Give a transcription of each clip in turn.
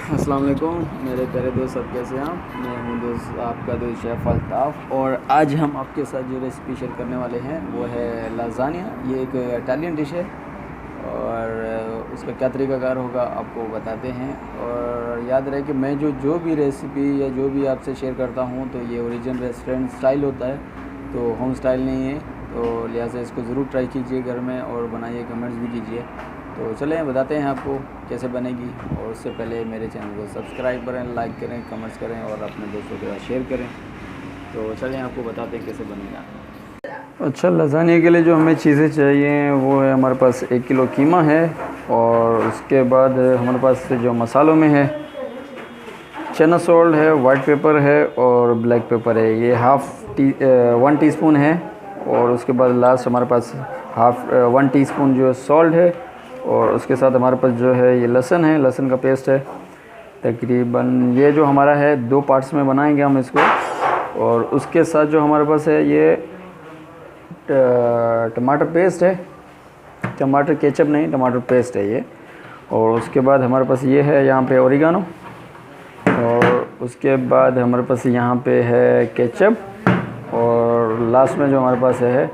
अस्सलाम वालेकुम मेरे प्यारे दोस्त, सब कैसे हैं आप। मैं हूं दोस्त आपका दोस्त शेफ़ अल्ताफ़, और आज हम आपके साथ जो रेसिपी शेयर करने वाले हैं वो है लाज़ानिया। ये एक इटालियन डिश है और उसका क्या तरीक़ाकार होगा आपको बताते हैं। और याद रहे कि मैं जो भी रेसिपी या जो भी आपसे शेयर करता हूं तो ये ओरिजिनल रेस्टोरेंट स्टाइल होता है, तो होम स्टाइल नहीं है। तो लिहाजा इसको ज़रूर ट्राई कीजिए घर में और बनाइए, कमेंट्स भी कीजिए। तो चलें बताते हैं आपको कैसे बनेगी। और उससे पहले मेरे चैनल को सब्सक्राइब करें, लाइक करें, कमेंट्स करें और अपने दोस्तों के साथ शेयर करें। तो चलें आपको बताते हैं कैसे बनेगा। अच्छा, लसानिया के लिए जो हमें चीज़ें चाहिए वो है, हमारे पास 1 किलो कीमा है, और उसके बाद हमारे पास जो मसालों में है चना सॉल्ट है, वाइट पेपर है और ब्लैक पेपर है। ये 1 टीस्पून है। और उसके बाद लास्ट हमारे पास 1 टीस्पून जो सॉल्ट है। और उसके साथ हमारे पास जो है ये लहसुन है, लहसुन का पेस्ट है। तकरीबन ये जो हमारा है 2 पार्ट्स में बनाएंगे हम इसको। और उसके साथ जो हमारे पास है ये टमाटर पेस्ट है, टमाटर केचप नहीं, टमाटर पेस्ट है ये। और उसके बाद हमारे पास ये है यहाँ पे ओरिगानो, और उसके बाद हमारे पास यहाँ पे है केचप, और लास्ट में जो हमारे पास है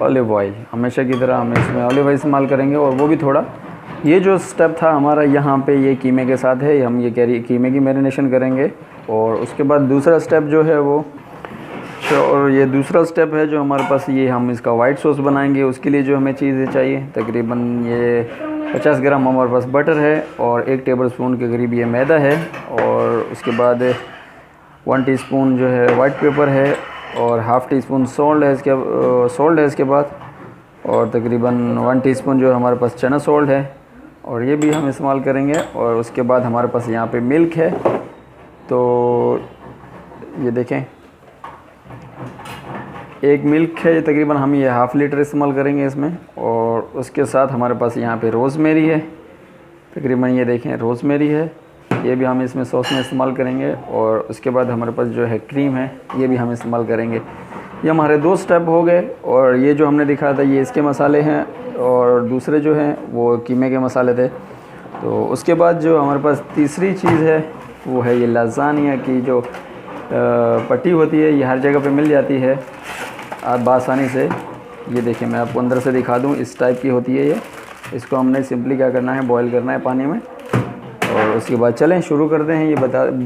ऑलिव ऑयल। हमेशा की तरह हम इसमें ऑलिव ऑयल इस्तेमाल करेंगे, और वो भी थोड़ा। ये जो स्टेप था हमारा यहाँ पे ये कीमे के साथ है, हम ये कीमे की मैरिनेशन करेंगे। और उसके बाद दूसरा स्टेप जो है वो, और ये दूसरा स्टेप है जो हमारे पास, ये हम इसका वाइट सॉस बनाएंगे। उसके लिए जो हमें चीज़ें चाहिए तकरीबन ये 50 ग्राम हमारे पास बटर है, और 1 टेबलस्पून के करीब ये मैदा है। और उसके बाद 1 टीस्पून जो है वाइट पेपर है, और हाफ़ टी स्पून सॉल्ट है इसके बाद। और तकरीबन 1 टीस्पून जो हमारे पास चना सॉल्ट है, और ये भी हम इस्तेमाल करेंगे। और उसके बाद हमारे पास यहाँ पे मिल्क है, तो ये देखें 1 मिल्क है, तकरीबन हम ये ½ लीटर इस्तेमाल करेंगे इसमें। और उसके साथ हमारे पास यहाँ पे रोज़मेरी है, तकरीबन ये देखें रोज़मेरी है, ये भी हम इसमें सॉस में इस्तेमाल करेंगे। और उसके बाद हमारे पास जो है क्रीम है, ये भी हम इस्तेमाल करेंगे। ये हमारे 2 स्टेप हो गए। और ये जो हमने दिखाया था ये इसके मसाले हैं, और दूसरे जो हैं वो कीमे के मसाले थे। तो उसके बाद जो हमारे पास तीसरी चीज़ है वो है ये लाज़ानिया की जो पट्टी होती है, ये हर जगह पे मिल जाती है आप बासानी से। ये देखिए मैं आपको अंदर से दिखा दूँ, इस टाइप की होती है ये। इसको हमने सिंपली क्या करना है, बॉईल करना है पानी में। और उसके बाद चलें शुरू करते हैं, ये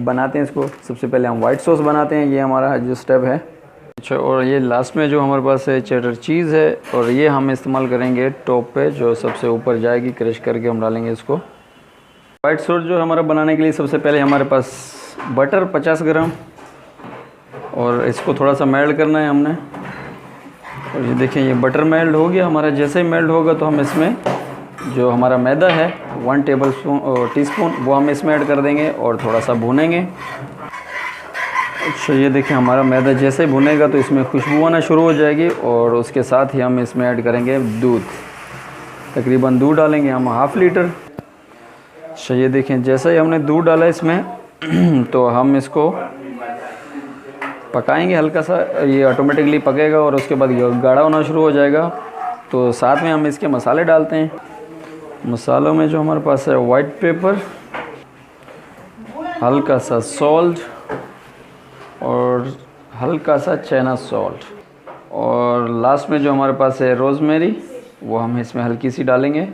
बनाते हैं इसको। सबसे पहले हम वाइट सॉस बनाते हैं, ये हमारा जो स्टेप है। अच्छा, और ये लास्ट में जो हमारे पास है चेडर चीज़ है, और ये हम इस्तेमाल करेंगे टॉप पे, जो सबसे ऊपर जाएगी, क्रश करके हम डालेंगे इसको। वाइट सॉस जो हमारा बनाने के लिए सबसे पहले हमारे पास बटर 50 ग्राम, और इसको थोड़ा सा मेल्ट करना है हमने। और ये देखें ये बटर मेल्ट हो गया हमारा। जैसे ही मेल्ट होगा तो हम इसमें जो हमारा मैदा है 1 टीस्पून वो हम इसमें ऐड कर देंगे, और थोड़ा सा भूनेंगे। अच्छा, ये देखें हमारा मैदा जैसे ही भुनेगा तो इसमें खुशबू आना शुरू हो जाएगी। और उसके साथ ही हम इसमें ऐड करेंगे दूध, तकरीबन दूध डालेंगे हम ½ लीटर। अच्छा, ये देखें जैसे ही हमने दूध डाला इसमें तो हम इसको पकाएंगे हल्का सा, ये ऑटोमेटिकली पकेगा। और उसके बाद ये गाढ़ा होना शुरू हो जाएगा। तो साथ में हम इसके मसाले डालते हैं। मसालों में जो हमारे पास है वाइट पेपर, हल्का सा सॉल्ट, और हल्का सा चना सॉल्ट, और लास्ट में जो हमारे पास है रोज़मेरी, वो हम इसमें हल्की सी डालेंगे।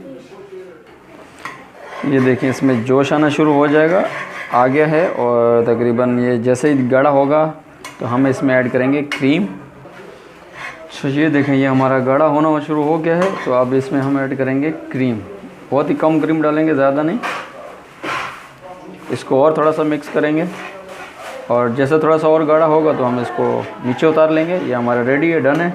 ये देखिए इसमें जोश आना शुरू हो जाएगा, आ गया है। और तकरीबन ये जैसे ही गाढ़ा होगा तो हम इसमें ऐड करेंगे क्रीम। तो ये देखें ये हमारा गाढ़ा होना शुरू हो गया है, तो अब इसमें हम ऐड करेंगे क्रीम। बहुत ही कम क्रीम डालेंगे, ज़्यादा नहीं। इसको और थोड़ा सा मिक्स करेंगे, और जैसे थोड़ा सा और गाढ़ा होगा तो हम इसको नीचे उतार लेंगे। ये हमारा रेडी है, डन है।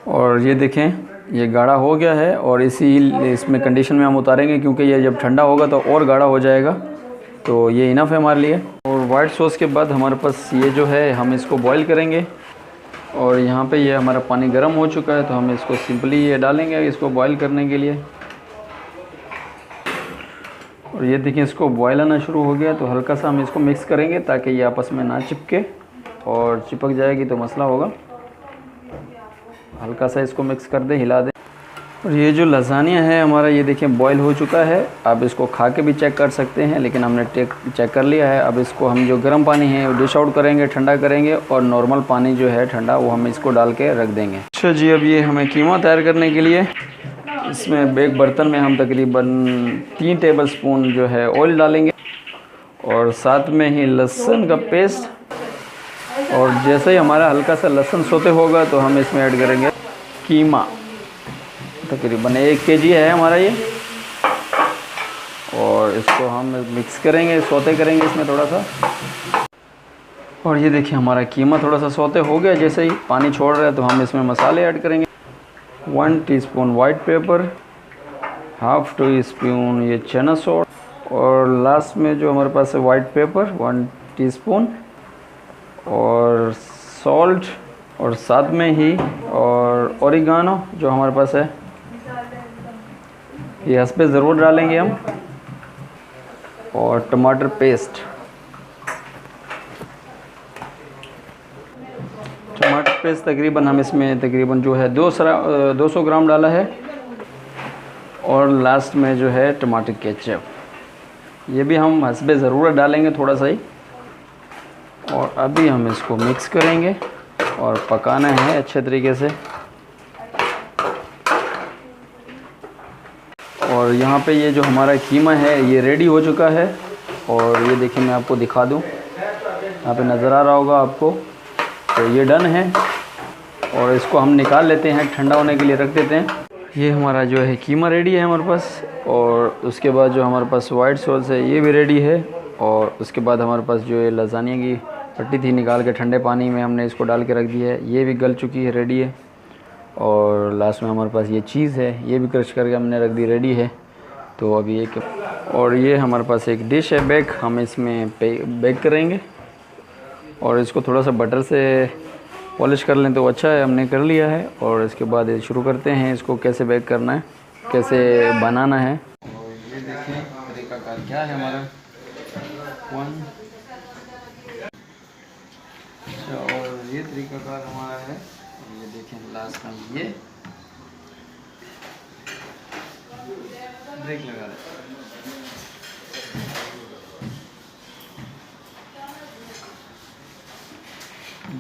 और ये देखें ये गाढ़ा हो गया है, और इसमें कंडीशन में हम उतारेंगे, क्योंकि ये जब ठंडा होगा तो और गाढ़ा हो जाएगा। तो ये इनफ है हमारे लिए। और वाइट सॉस के बाद हमारे पास ये जो है हम इसको बॉईल करेंगे। और यहाँ पे ये हमारा पानी गर्म हो चुका है, तो हम इसको सिंपली ये डालेंगे इसको बॉईल करने के लिए। और ये देखिए इसको बॉयल आना शुरू हो गया, तो हल्का सा हम इसको मिक्स करेंगे ताकि ये आपस में ना चिपके, और चिपक जाएगी तो मसला होगा। हल्का सा इसको मिक्स कर दें, हिला दें। और ये जो लसानिया है हमारा, ये देखिए बॉईल हो चुका है। आप इसको खा के भी चेक कर सकते हैं, लेकिन हमने चेक कर लिया है। अब इसको हम जो गर्म पानी है वो डिश आउट करेंगे, ठंडा करेंगे, और नॉर्मल पानी जो है ठंडा वो हम इसको डाल के रख देंगे। अच्छा जी, अब ये हमें कीमा तैयार करने के लिए इसमें एक बर्तन में हम तकरीबन 3 टेबल स्पून जो है ऑयल डालेंगे, और साथ में ही लहसुन का पेस्ट। और जैसे ही हमारा हल्का सा लहसुन सोते होगा तो हम इसमें ऐड करेंगे कीमा। तकरीबन 1 केजी है हमारा ये, और इसको हम मिक्स करेंगे, सोते करेंगे इसमें थोड़ा सा। और ये देखिए हमारा कीमा थोड़ा सा सोते हो गया, जैसे ही पानी छोड़ रहा है तो हम इसमें मसाले ऐड करेंगे। 1 teaspoon white paper, half tea spoon ये चना सॉल्ट, और लास्ट में जो हमारे पास है वाइट पेपर 1 टीस्पून, और सॉल्ट, और साथ में ही और ओरिगानो जो हमारे पास है ये इस पे ज़रूर डालेंगे हम, और टमाटर पेस्ट। टमाटर पेस्ट तकरीबन हम इसमें तकरीबन जो है 200 ग्राम डाला है, और लास्ट में जो है टमाटर केचप, ये भी हम हस्बे ज़रूरत डालेंगे थोड़ा सा ही। और अभी हम इसको मिक्स करेंगे और पकाना है अच्छे तरीके से। और यहाँ पे ये जो हमारा कीमा है ये रेडी हो चुका है, और ये देखिए मैं आपको दिखा दूँ, यहाँ पे नज़र आ रहा होगा आपको, तो ये डन है। और इसको हम निकाल लेते हैं, ठंडा होने के लिए रख देते हैं। ये हमारा जो है कीमा रेडी है हमारे पास, और उसके बाद जो हमारे पास वाइट सॉस है ये भी रेडी है, और उसके बाद हमारे पास जो है लसानिया की पट्टी थी निकाल के ठंडे पानी में हमने इसको डाल के रख दी है, ये भी गल चुकी है, रेडी है। और लास्ट में हमारे पास ये चीज़ है, ये भी क्रश करके हमने रख दी, रेडी है। तो अभी एक, और ये हमारे पास एक डिश है बेक, हम इसमें बेक करेंगे, और इसको थोड़ा सा बटर से पॉलिश कर लें तो अच्छा है, हमने कर लिया है। और इसके बाद ये शुरू करते हैं, इसको कैसे बेक करना है, कैसे बनाना है। और ये देखें तरीक़ाकार क्या है हमारा 1। अच्छा, और ये तरीक़ाकार हमारा है, ये देखें लास्ट में ये ब्रेक लगा रहे।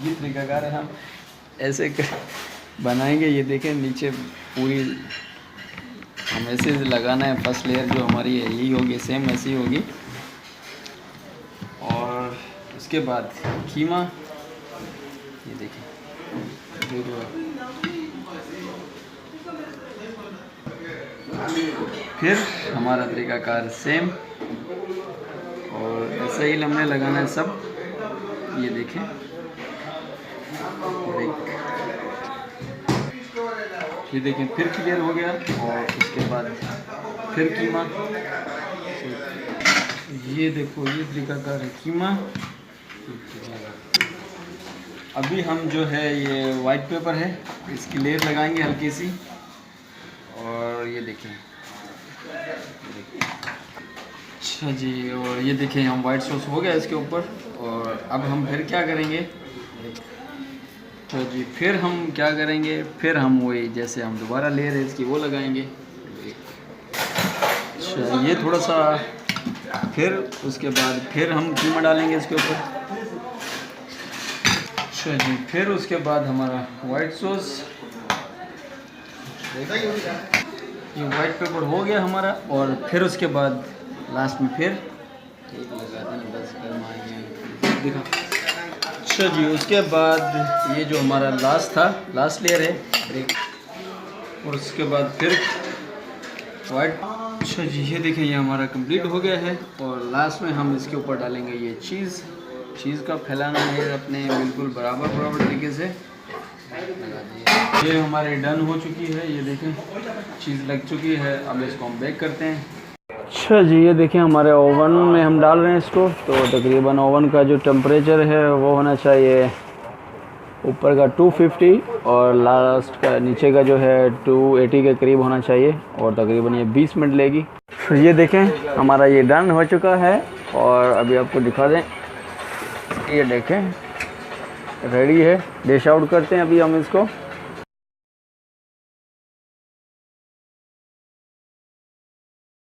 ये तरीक़ाकार है, हम ऐसे बनाएंगे। ये देखें नीचे पूरी हम ऐसे लगाना है, फर्स्ट लेयर जो हमारी है यही होगी, सेम ऐसी होगी। और उसके बाद कीमा, ये देखें फिर हमारा तरीक़ाकार सेम, और ऐसा ही हमने लगाना है सब। ये देखें ये देखें फिर क्लियर हो गया। और उसके बाद फिर कीमा, ये देखो ये तरीक़ाकार है कीमा। अभी हम जो है ये वाइट पेपर है इसकी लेयर लगाएंगे हल्की सी, और ये देखें। अच्छा जी, और ये देखें हम वाइट सॉस हो गया इसके ऊपर। और अब हम फिर क्या करेंगे, तो जी फिर हम क्या करेंगे, फिर हम वही जैसे हम दोबारा लेयर है इसकी वो लगाएंगे। अच्छा, ये थोड़ा सा, फिर उसके बाद फिर हम कीमा डालेंगे इसके ऊपर। अच्छा जी, फिर उसके बाद हमारा वाइट सॉस, ये वाइट पेपर हो गया हमारा। और फिर उसके बाद लास्ट में फिर एक लगा दें, बस गर्म आएंगे दिखा। अच्छा जी, उसके बाद ये जो हमारा लास्ट था, लास्ट लेयर है, और उसके बाद फिर वाइट। अच्छा जी, ये देखें ये हमारा कंप्लीट हो गया है। और लास्ट में हम इसके ऊपर डालेंगे ये चीज़ का फैलाना है अपने बिल्कुल बराबर तरीके से लगा दिए। ये हमारे डन हो चुकी है, ये देखें चीज़ लग चुकी है। अब इसको हम बेक करते हैं। अच्छा जी, ये देखें हमारे ओवन में हम डाल रहे हैं इसको। तो तकरीबन ओवन का जो टेम्परेचर है वो होना चाहिए ऊपर का 250, और लास्ट का नीचे का जो है 280 के करीब होना चाहिए। और तकरीबन ये 20 मिनट लेगी। तो ये देखें हमारा ये डन हो चुका है। और अभी आपको दिखा दें, ये देखें रेडी है। डिश आउट करते हैं अभी हम इसको।